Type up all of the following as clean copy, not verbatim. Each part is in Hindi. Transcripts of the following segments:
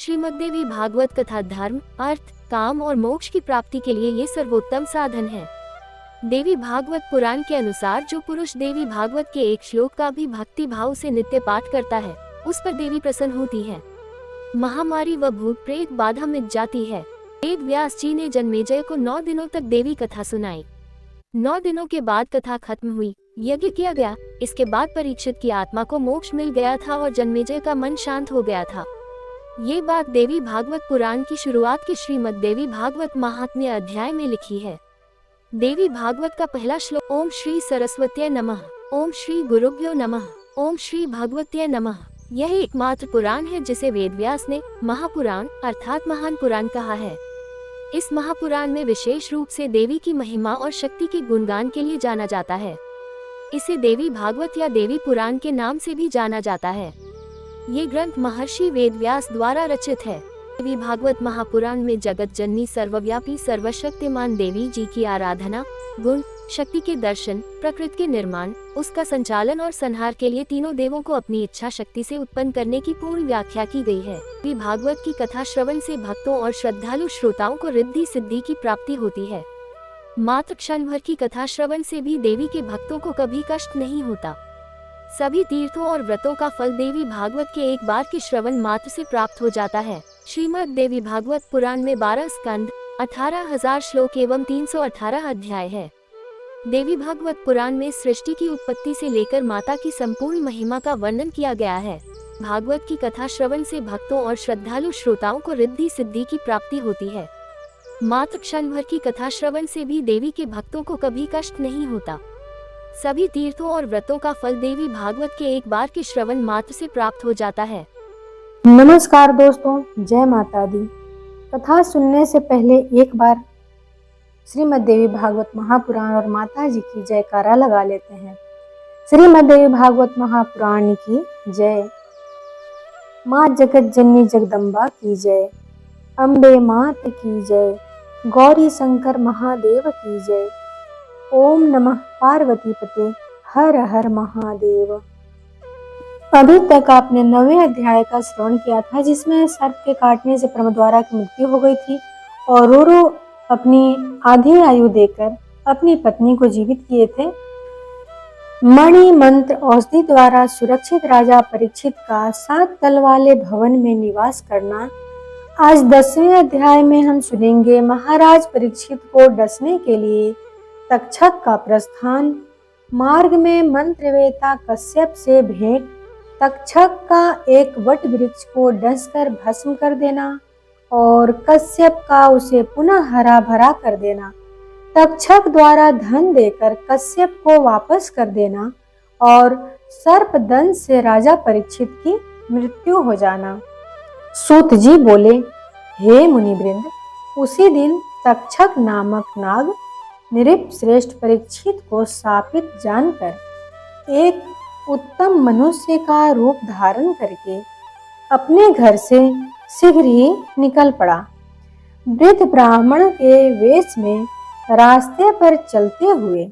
श्रीमद्देवी भागवत कथा धर्म, अर्थ, काम और मोक्ष की प्राप्ति के लिए ये सर्वोत्तम साधन है। देवी भागवत पुराण के अनुसार जो पुरुष देवी भागवत के एक श्लोक का भी भक्ति भाव से नित्य पाठ करता है, उस पर देवी प्रसन्न होती है। महामारी व भूत प्रेत बाधा मिट जाती है। वेद व्यास जी ने जन्मेजय को 9 दिनों तक देवी कथा सुनाई। 9 दिनों के बाद कथा खत्म हुई, यज्ञ किया गया। इसके बाद परीक्षित की आत्मा को मोक्ष मिल गया था और जन्मेजय का मन शांत हो गया था। ये बात देवी भागवत पुराण की शुरुआत के श्रीमद् देवी भागवत महात्म्य अध्याय में लिखी है। देवी भागवत का पहला श्लोक ओम श्री सरस्वत्यै नमः, ओम श्री गुरुभ्यो नमः, ओम श्री भगवत्यै नमः। यह एकमात्र पुराण है जिसे वेदव्यास ने महापुराण अर्थात महान पुराण कहा है। इस महापुराण में विशेष रूप से देवी की महिमा और शक्ति के गुणगान के लिए जाना जाता है। इसे देवी भागवत या देवी पुराण के नाम से भी जाना जाता है। ये ग्रंथ महर्षि वेदव्यास द्वारा रचित है। देवी भागवत महापुराण में जगत जननी सर्वव्यापी सर्वशक्तिमान देवी जी की आराधना, गुण, शक्ति के दर्शन, प्रकृति के निर्माण, उसका संचालन और संहार के लिए तीनों देवों को अपनी इच्छा शक्ति से उत्पन्न करने की पूर्ण व्याख्या की गई है। देवी भागवत की कथा श्रवण से भक्तों और श्रद्धालु श्रोताओं को रिद्धि सिद्धि की प्राप्ति होती है। मात्र क्षण भर की कथा श्रवण से भी देवी के भक्तों को कभी कष्ट नहीं होता। सभी तीर्थों और व्रतों का फल देवी भागवत के एक बार के श्रवण मात्र से प्राप्त हो जाता है। श्रीमद् देवी भागवत पुराण में 12 स्कंद, 18,000 श्लोक एवं 318 अध्याय है। देवी भागवत पुराण में सृष्टि की उत्पत्ति से लेकर माता की संपूर्ण महिमा का वर्णन किया गया है। भागवत की कथा श्रवण से भक्तों और श्रद्धालु श्रोताओं को रिद्धि सिद्धि की प्राप्ति होती है। मात्र क्षण भर की कथा श्रवण से भी देवी के भक्तों को कभी कष्ट नहीं होता। सभी तीर्थों और व्रतों का फल देवी भागवत के एक बार के श्रवण मात्र से प्राप्त हो जाता है। नमस्कार दोस्तों, जय माता दी। कथा सुनने से पहले एक बार श्रीमद् देवी भागवत महापुराण और माता जी की जयकारा लगा लेते हैं। श्रीमद् देवी भागवत महापुराण की जय। माँ जगत जननी जगदम्बा की जय। अम्बे मात की जय। गौरी शंकर महादेव की जय। ओम नमः पार्वती पते, हर हर महादेव। अभी तक आपने 9वें अध्याय का श्रवण किया था, जिसमें सर्प के काटने से प्रमद्वारा की मृत्यु हो गई थी और रोरो अपनी आधी आयु देकर अपनी पत्नी को जीवित किए थे। मणि मंत्र औषधि द्वारा सुरक्षित राजा परीक्षित का 7 तल वाले भवन में निवास करना। आज 10वें अध्याय में हम सुनेंगे महाराज परीक्षित को डसने के लिए तक्षक का प्रस्थान, मार्ग में मंत्रवेता कश्यप से भेंट, तक्षक का एक वट वृक्ष को डसकर भस्म कर देना और कश्यप का उसे पुनः हरा भरा कर देना, तक्षक द्वारा धन देकर कश्यप को वापस कर देना और सर्प दंश से राजा परीक्षित की मृत्यु हो जाना। सूत जी बोले, हे मुनिवृंद, उसी दिन तक्षक नामक नाग नृप श्रेष्ठ परीक्षित को शापित जानकर एक उत्तम मनुष्य का रूप धारण करके अपने घर से शीघ्र ही निकल पड़ा। वृद्ध ब्राह्मण के वेश में रास्ते पर चलते हुए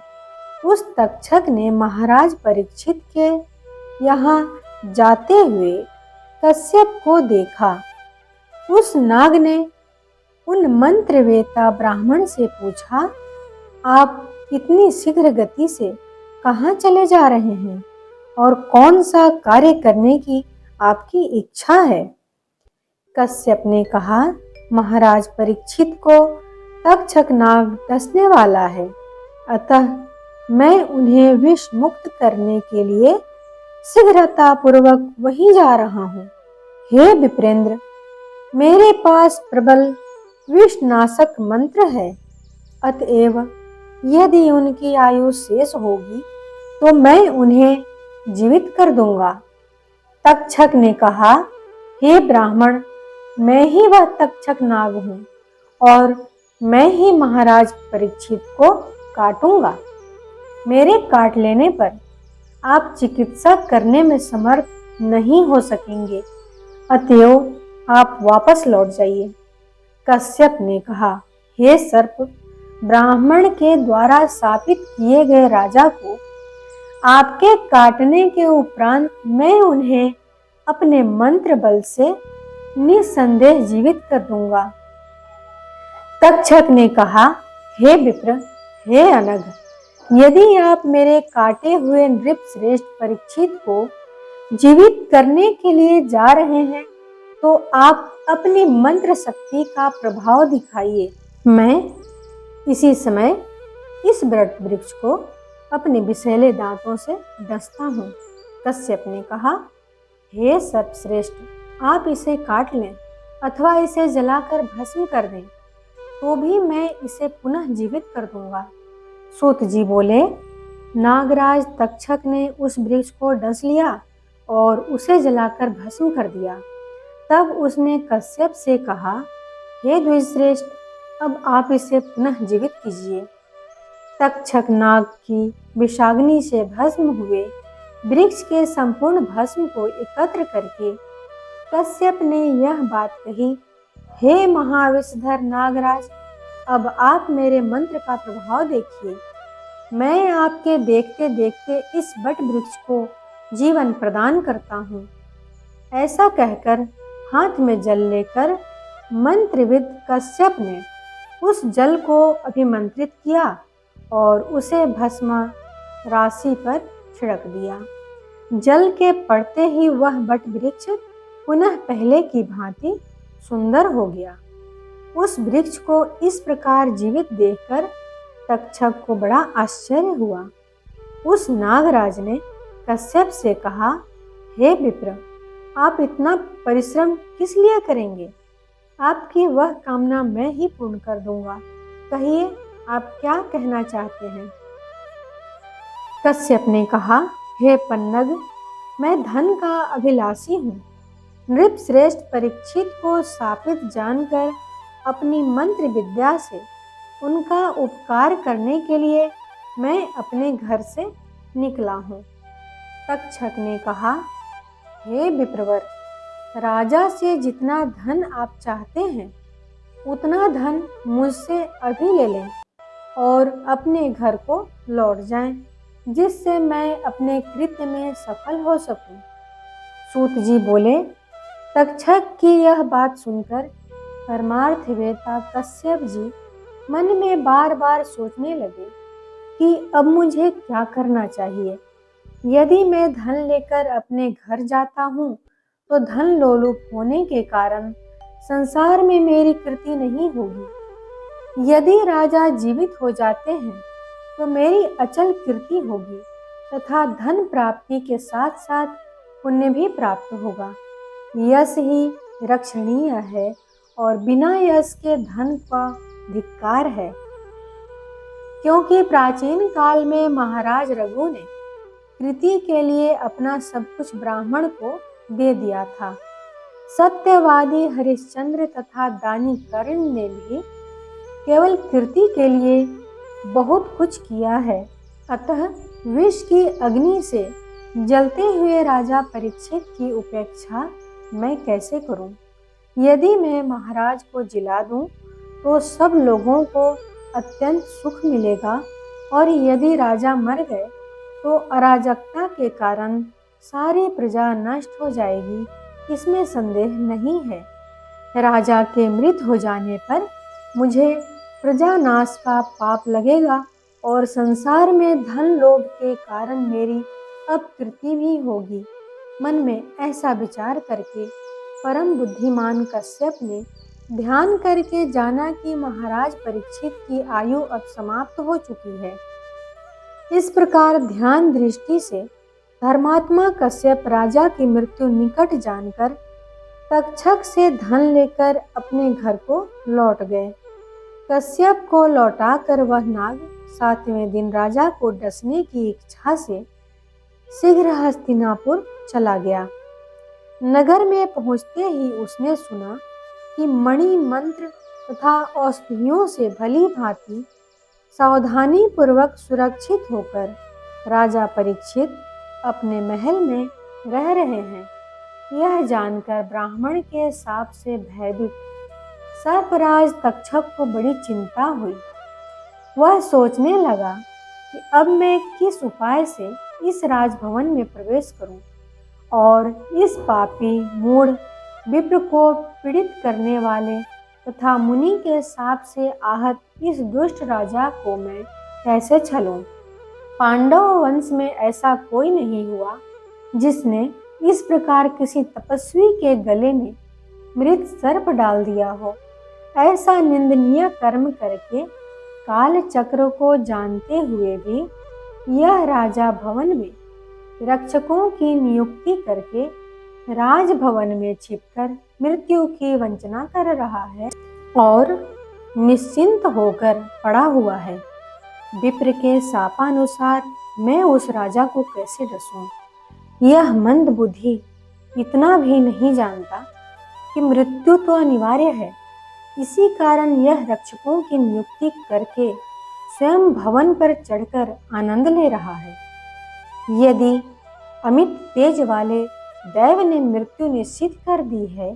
उस तक्षक ने महाराज परीक्षित के यहाँ जाते हुए कश्यप को देखा। उस नाग ने उन मंत्रवेता ब्राह्मण से पूछा, आप इतनी शीघ्र गति से कहाँ चले जा रहे हैं और कौन सा कार्य करने की आपकी इच्छा है? कश्यप ने कहा, महाराज परीक्षित को तक्षक नाग डसने वाला है, अतः मैं उन्हें विष मुक्त करने के लिए शीघ्रता पूर्वक वहीं जा रहा हूँ। हे विप्रेंद्र, मेरे पास प्रबल विषनाशक मंत्र है, अतएव यदि उनकी आयु शेष होगी तो मैं उन्हें जीवित कर दूंगा। तक्षक ने कहा, हे ब्राह्मण, मैं ही वह तक्षक नाग हूँ और मैं ही महाराज परीक्षित को काटूंगा। मेरे काट लेने पर आप चिकित्सा करने में समर्थ नहीं हो सकेंगे, अतएव आप वापस लौट जाइए। कश्यप ने कहा, हे सर्प, ब्राह्मण के द्वारा शापित किए गए राजा को आपके काटने के उपरांत मैं उन्हें अपने मंत्र बल से निसंदेह जीवित कर दूंगा। तक्षक ने कहा, हे विप्र, हे अनघ, यदि आप मेरे काटे हुए नृपश्रेष्ठ परीक्षित को जीवित करने के लिए जा रहे हैं तो आप अपनी मंत्र शक्ति का प्रभाव दिखाइए। मैं इसी समय इस वट वृक्ष को अपने विषैले दांतों से डसता हूँ। कश्यप ने कहा, हे सर्वश्रेष्ठ, आप इसे काट लें अथवा इसे जलाकर भस्म कर दें तो भी मैं इसे पुनः जीवित कर दूंगा। सूत जी बोले, नागराज तक्षक ने उस वृक्ष को डस लिया और उसे जलाकर भस्म कर दिया। तब उसने कश्यप से कहा, हे द्विजश्रेष्ठ, अब आप इसे पुनः जीवित कीजिए। तक्षक नाग की विषाग्नि से भस्म हुए वृक्ष के संपूर्ण भस्म को एकत्र करके कश्यप ने यह बात कही, हे महाविषधर नागराज, अब आप मेरे मंत्र का प्रभाव देखिए। मैं आपके देखते देखते इस वट वृक्ष को जीवन प्रदान करता हूँ। ऐसा कहकर हाथ में जल लेकर मंत्रविद कश्यप ने उस जल को अभिमंत्रित किया और उसे भस्म राशि पर छिड़क दिया। जल के पड़ते ही वह वट वृक्ष पुनः पहले की भांति सुंदर हो गया। उस वृक्ष को इस प्रकार जीवित देखकर तक्षक को बड़ा आश्चर्य हुआ। उस नागराज ने कश्यप से कहा, हे विप्र, आप इतना परिश्रम किस लिए करेंगे? आपकी वह कामना मैं ही पूर्ण कर दूंगा। कहिए, आप क्या कहना चाहते हैं? कश्यप ने कहा, हे पन्नग, मैं धन का अभिलाषी हूँ। नृपश्रेष्ठ परीक्षित को शापित जानकर अपनी मंत्र विद्या से उनका उपकार करने के लिए मैं अपने घर से निकला हूँ। तक्षक ने कहा, हे विप्रवर, राजा से जितना धन आप चाहते हैं उतना धन मुझसे अभी ले लें और अपने घर को लौट जाएं, जिससे मैं अपने कृत्य में सफल हो सकूं। सूत जी बोले, तक्षक की यह बात सुनकर परमार्थवेत्ता कश्यप जी मन में बार बार सोचने लगे कि अब मुझे क्या करना चाहिए। यदि मैं धन लेकर अपने घर जाता हूँ तो धन लोलुप होने के कारण संसार में मेरी कृति नहीं होगी। यदि राजा जीवित हो जाते हैं तो मेरी अचल कीर्ति होगी तथा धन प्राप्ति के साथ साथ पुण्य भी प्राप्त होगा। यश ही रक्षणीय है और बिना यश के धन का धिक्कार है। क्योंकि प्राचीन काल में महाराज रघु ने कृति के लिए अपना सब कुछ ब्राह्मण को दे दिया था। सत्यवादी हरिश्चंद्र तथा दानी कर्ण ने भी केवल कीर्ति के लिए बहुत कुछ किया है। अतः विष की अग्नि से जलते हुए राजा परीक्षित की उपेक्षा मैं कैसे करूं? यदि मैं महाराज को जिला दूं तो सब लोगों को अत्यंत सुख मिलेगा और यदि राजा मर गए तो अराजकता के कारण सारी प्रजा नष्ट हो जाएगी, इसमें संदेह नहीं है। राजा के मृत हो जाने पर मुझे प्रजानाश का पाप लगेगा और संसार में धन लोभ के कारण मेरी अपकीर्ति भी होगी। मन में ऐसा विचार करके परम बुद्धिमान कश्यप ने ध्यान करके जाना कि महाराज परीक्षित की आयु अब समाप्त हो चुकी है। इस प्रकार ध्यान दृष्टि से धर्मात्मा कश्यप राजा की मृत्यु निकट जानकर तक्षक से धन लेकर अपने घर को लौट गए। कश्यप को लौटाकर वह नाग 7वें दिन राजा को डसने की इच्छा से शीघ्र हस्तिनापुर चला गया। नगर में पहुंचते ही उसने सुना कि मणि मंत्र तथा औषधियों से भली भांति सावधानी पूर्वक सुरक्षित होकर राजा परीक्षित अपने महल में रह रहे हैं। यह जानकर ब्राह्मण के शाप से भयभीत सर्पराज तक्षक को बड़ी चिंता हुई। वह सोचने लगा कि अब मैं किस उपाय से इस राजभवन में प्रवेश करूं और इस पापी मूढ़ विप्र को पीड़ित करने वाले तथा मुनि के शाप से आहत इस दुष्ट राजा को मैं कैसे छलूं? पांडव वंश में ऐसा कोई नहीं हुआ जिसने इस प्रकार किसी तपस्वी के गले में मृत सर्प डाल दिया हो। ऐसा निंदनीय कर्म करके काल चक्र को जानते हुए भी यह राजा भवन में रक्षकों की नियुक्ति करके राजभवन में छिपकर मृत्यु की वंचना कर रहा है और निश्चिंत होकर पड़ा हुआ है। विप्र के शापानुसार मैं उस राजा को कैसे डसूं? यह मंद बुद्धि इतना भी नहीं जानता कि मृत्यु तो अनिवार्य है। इसी कारण यह रक्षकों की नियुक्ति करके स्वयं भवन पर चढ़कर आनंद ले रहा है। यदि अमित तेज वाले दैव ने मृत्यु निश्चित कर दी है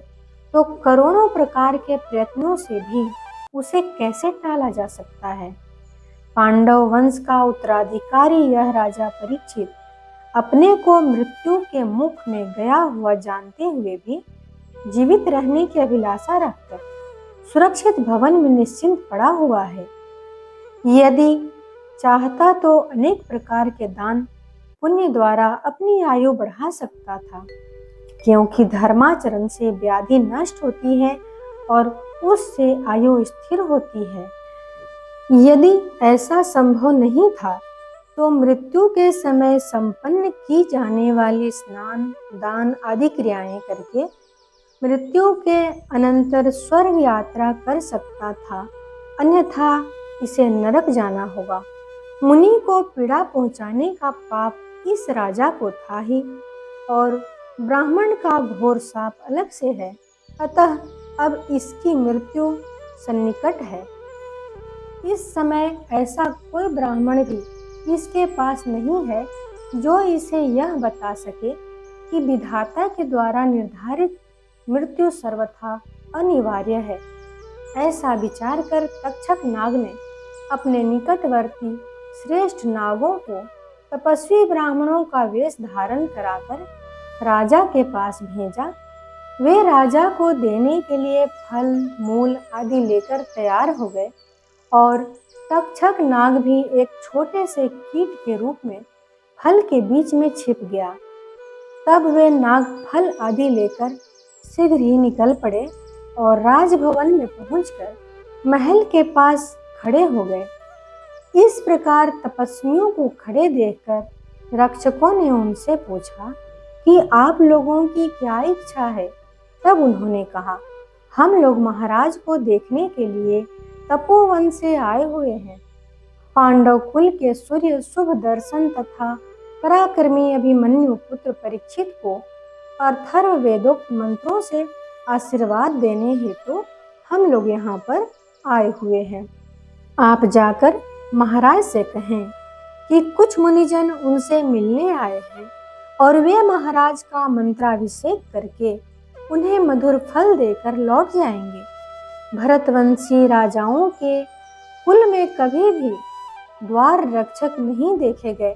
तो करोड़ों प्रकार के प्रयत्नों से भी उसे कैसे टाला जा सकता है? पांडव वंश का उत्तराधिकारी यह राजा परीक्षित अपने को मृत्यु के मुख में गया हुआ जानते हुए भी जीवित रहने की अभिलाषा रखकर सुरक्षित भवन में निश्चिंत पड़ा हुआ है। यदि चाहता तो अनेक प्रकार के दान पुण्य द्वारा अपनी आयु बढ़ा सकता था, क्योंकि धर्माचरण से व्याधि नष्ट होती है और उससे आयु स्थिर होती है। यदि ऐसा संभव नहीं था तो मृत्यु के समय संपन्न की जाने वाली स्नान दान आदि क्रियाएं करके मृत्यु के अनंतर स्वर्ग यात्रा कर सकता था, अन्यथा इसे नरक जाना होगा। मुनि को पीड़ा पहुंचाने का पाप इस राजा को था ही और ब्राह्मण का घोर शाप अलग से है, अतः अब इसकी मृत्यु सन्निकट है। इस समय ऐसा कोई ब्राह्मण भी इसके पास नहीं है जो इसे यह बता सके कि विधाता के द्वारा निर्धारित मृत्यु सर्वथा अनिवार्य है। ऐसा विचार कर तक्षक नाग ने अपने निकटवर्ती श्रेष्ठ नागों को तपस्वी ब्राह्मणों का वेश धारण कराकर राजा के पास भेजा। वे राजा को देने के लिए फल मूल आदि लेकर तैयार हो गए और तक्षक नाग भी एक छोटे से कीट के रूप में फल के बीच में छिप गया। तब वे नाग फल आदि लेकर शीघ्र ही निकल पड़े और राजभवन में पहुंचकर महल के पास खड़े हो गए। इस प्रकार तपस्वियों को खड़े देखकर रक्षकों ने उनसे पूछा कि आप लोगों की क्या इच्छा है? तब उन्होंने कहा, हम लोग महाराज को देखने के लिए तपोवन से आए हुए हैं। पांडव कुल के सूर्य शुभ दर्शन तथा पराक्रमी अभिमन्यु पुत्र परीक्षित को अथर्व वेदोक्त मंत्रों से आशीर्वाद देने हेतु हम लोग यहाँ पर आए हुए हैं। आप जाकर महाराज से कहें कि कुछ मुनिजन उनसे मिलने आए हैं और वे महाराज का मंत्राभिषेक करके उन्हें मधुर फल देकर लौट जाएंगे। भरतवंशी राजाओं के कुल में कभी भी द्वार रक्षक नहीं देखे गए।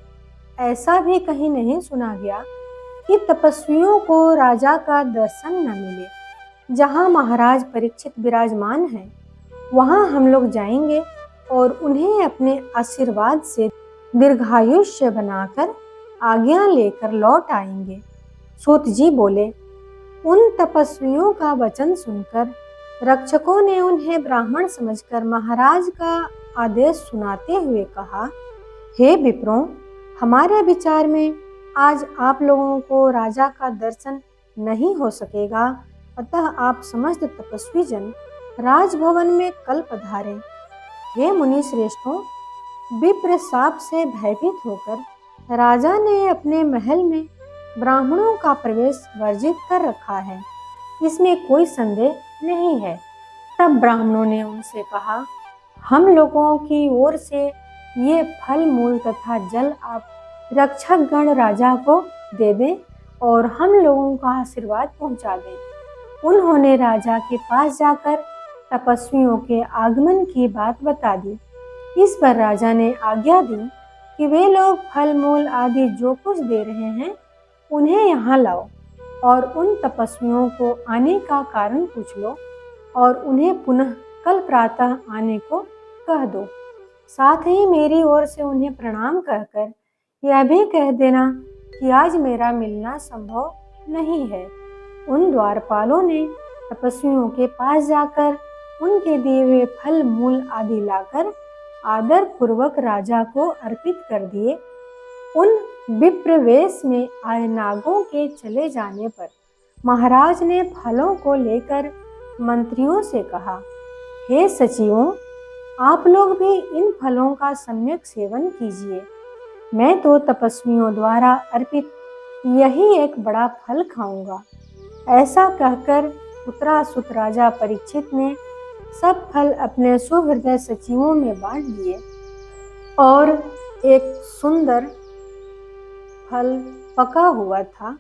ऐसा भी कहीं नहीं सुना गया कि तपस्वियों को राजा का दर्शन न मिले। जहाँ महाराज परीक्षित विराजमान हैं, वहाँ हम लोग जाएंगे और उन्हें अपने आशीर्वाद से दीर्घायुष्य बनाकर आज्ञा लेकर लौट आएंगे। सूत जी बोले, उन तपस्वियों का वचन सुनकर रक्षकों ने उन्हें ब्राह्मण समझकर महाराज का आदेश सुनाते हुए कहा, हे विप्रों, हमारे विचार में आज आप लोगों को राजा का दर्शन नहीं हो सकेगा, अतः आप समस्त तपस्वी जन राजभवन में कल पधारें। हे मुनि श्रेष्ठों, विप्र शाप से भयभीत होकर राजा ने अपने महल में ब्राह्मणों का प्रवेश वर्जित कर रखा है, इसमें कोई संदेह नहीं है। तब ब्राह्मणों ने उनसे कहा, हम लोगों की ओर से ये फल मूल तथा जल आप रक्षक गण राजा को दे दें और हम लोगों का आशीर्वाद पहुंचा दें। उन्होंने राजा के पास जाकर तपस्वियों के आगमन की बात बता दी। इस पर राजा ने आज्ञा दी कि वे लोग फल मूल आदि जो कुछ दे रहे हैं उन्हें यहाँ लाओ। और उन तपस्वियों को आने का कारण पूछ लो और उन्हें पुनः कल प्रातः आने को कह दो। साथ ही मेरी ओर से उन्हें प्रणाम कहकर यह भी कह देना कि आज मेरा मिलना संभव नहीं है। उन द्वारपालों ने तपस्वियों के पास जाकर उनके दिए हुए फल मूल आदि लाकर आदर पूर्वक राजा को अर्पित कर दिए। उन विप्रवेश में आए नागों के चले जाने पर महाराज ने फलों को लेकर मंत्रियों से कहा, हे सचिवों, आप लोग भी इन फलों का सम्यक सेवन कीजिए। मैं तो तपस्वियों द्वारा अर्पित यही एक बड़ा फल खाऊंगा। ऐसा कहकर उत्तरासुत राजा परीक्षित ने सब फल अपने सुहृदय सचिवों में बांट दिए और एक सुंदर फल पका हुआ था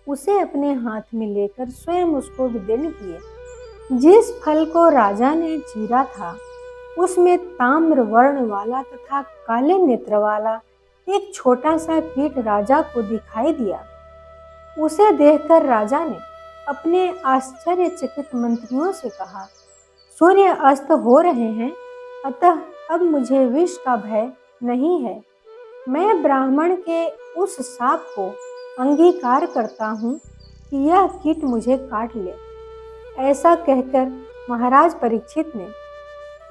उसे अपने हाथ में लेकर स्वयं उसको विदीर्ण किए। जिस फल को राजा ने चीरा था उसमें ताम्र वर्ण वाला तथा काले नेत्र वाला एक छोटा सा कीट राजा को दिखाई दिया। उसे देखकर राजा ने अपने आश्चर्यचकित मंत्रियों से कहा, सूर्य अस्त हो रहे हैं, अतः अब मुझे विष का भय नहीं है। मैं ब्राह्मण के उस शाप को अंगीकार करता हूँ कि यह कीट मुझे काट ले। ऐसा कहकर महाराज परीक्षित ने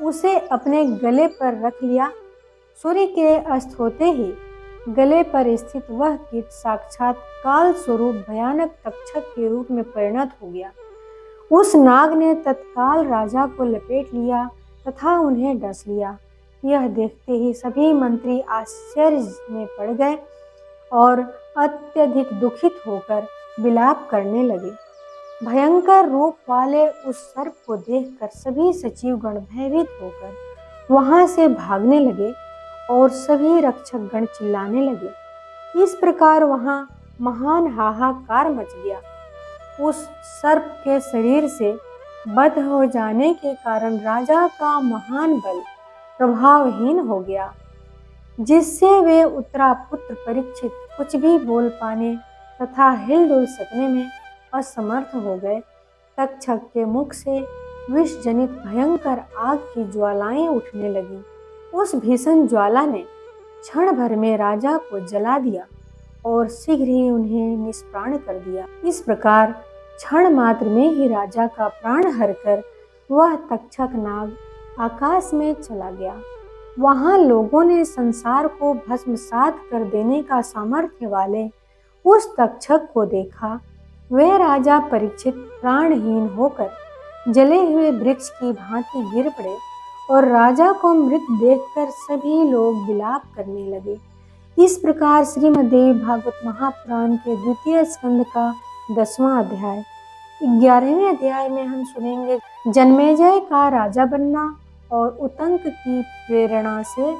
उसे अपने गले पर रख लिया। सूर्य के अस्त होते ही गले पर स्थित वह कीट साक्षात काल स्वरूप भयानक तक्षक के रूप में परिणत हो गया। उस नाग ने तत्काल राजा को लपेट लिया तथा उन्हें डस लिया। यह देखते ही सभी मंत्री आश्चर्य में पड़ गए और अत्यधिक दुखित होकर विलाप करने लगे। भयंकर रूप वाले उस सर्प को देखकर सभी सचिवगण भयभीत होकर वहां से भागने लगे और सभी रक्षक गण चिल्लाने लगे। इस प्रकार वहां महान हाहाकार मच गया। उस सर्प के शरीर से बद्ध हो जाने के कारण राजा का महान बल प्रभावहीन हो गया, जिससे वे उत्तरापुत्र परीक्षित कुछ भी बोल पाने तथा हिलडुल सकने में असमर्थ हो गए। तक्षक के मुख से विष जनित भयंकर आग की ज्वालाएं उठने लगी। उस भीषण ज्वाला ने क्षण भर में राजा को जला दिया और शीघ्र ही उन्हें निष्प्राण कर दिया। इस प्रकार क्षण मात्र में ही राजा का प्राण हरकर वह तक्षक नाग आकाश में चला गया। वहां लोगों ने संसार को भस्मसात कर देने का सामर्थ्य वाले उस तक्षक को देखा। वे राजा परीक्षित प्राणहीन होकर जले हुए वृक्ष की भांति गिर पड़े और राजा को मृत देखकर सभी लोग विलाप करने लगे। इस प्रकार श्रीमद्देवी भागवत महापुराण के द्वितीय स्कंद का 10वां अध्याय 11वें अध्याय में हम सुनेंगे जन्मेजय का राजा बनना और उतंक की प्रेरणा से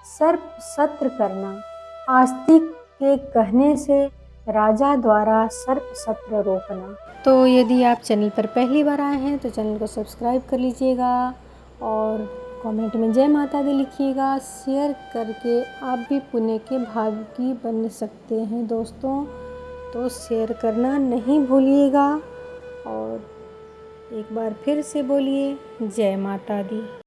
सर्प सत्र करना, आस्तिक के कहने से राजा द्वारा सर्प सत्र रोकना। तो यदि आप चैनल पर पहली बार आए हैं तो चैनल को सब्सक्राइब कर लीजिएगा और कमेंट में जय माता दी लिखिएगा। शेयर करके आप भी पुण्य के भागी बन सकते हैं दोस्तों, तो शेयर करना नहीं भूलिएगा। और एक बार फिर से बोलिए जय माता दी।